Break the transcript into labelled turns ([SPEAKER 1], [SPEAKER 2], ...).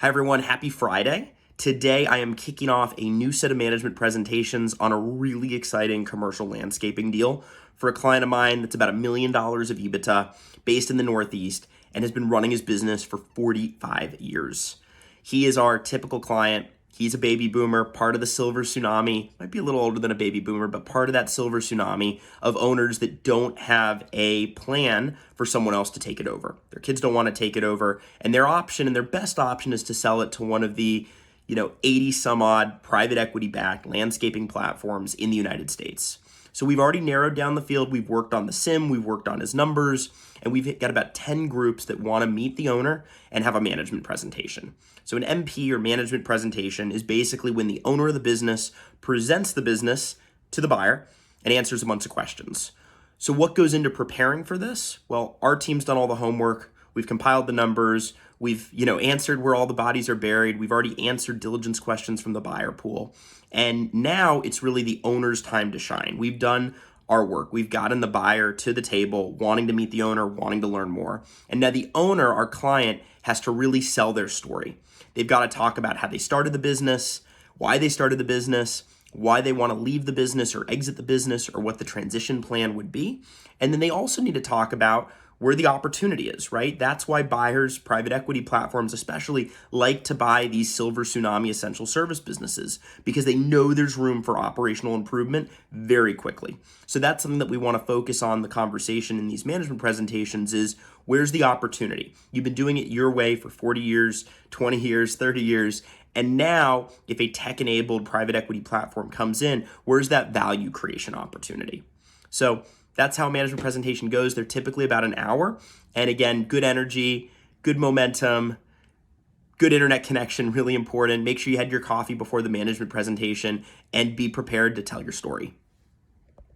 [SPEAKER 1] Hi everyone, happy Friday. Today I am kicking off a new set of management presentations on a really exciting commercial landscaping deal for a client of mine that's about $1 million of EBITDA based in the Northeast and has been running his business for 45 years. He is our typical client. He's a baby boomer, part of the silver tsunami, might be a little older than a baby boomer, but part of that silver tsunami of owners that don't have a plan for someone else to take it over. Their kids don't want to take it over, and their option and their best option is to sell it to one of the 80 some odd private equity backed landscaping platforms in the United States. So we've already narrowed down the field. We've worked on the CIM, we've worked on his numbers, and we've got about 10 groups that want to meet the owner and have a management presentation. So an MP or management presentation is basically when the owner of the business presents the business to the buyer and answers a bunch of questions. So what goes into preparing for this? Well, our team's done all the homework. We've compiled the numbers. We've, answered where all the bodies are buried. We've already answered diligence questions from the buyer pool. And now it's really the owner's time to shine. We've done our work. We've gotten the buyer to the table, wanting to meet the owner, wanting to learn more. And now the owner, our client, has to really sell their story. They've got to talk about how they started the business, why they started the business, why they want to leave the business or exit the business, or what the transition plan would be. And then they also need to talk about where the opportunity is, right? That's why buyers, private equity platforms especially, like to buy these silver tsunami essential service businesses because they know there's room for operational improvement very quickly. So that's something that we want to focus on the conversation in these management presentations is where's the opportunity? You've been doing it your way for 40 years, 20 years, 30 years. And now if a tech-enabled private equity platform comes in, where's that value creation opportunity? So that's how a management presentation goes. They're typically about an hour. And again, good energy, good momentum, good internet connection, really important. Make sure you had your coffee before the management presentation and be prepared to tell your story.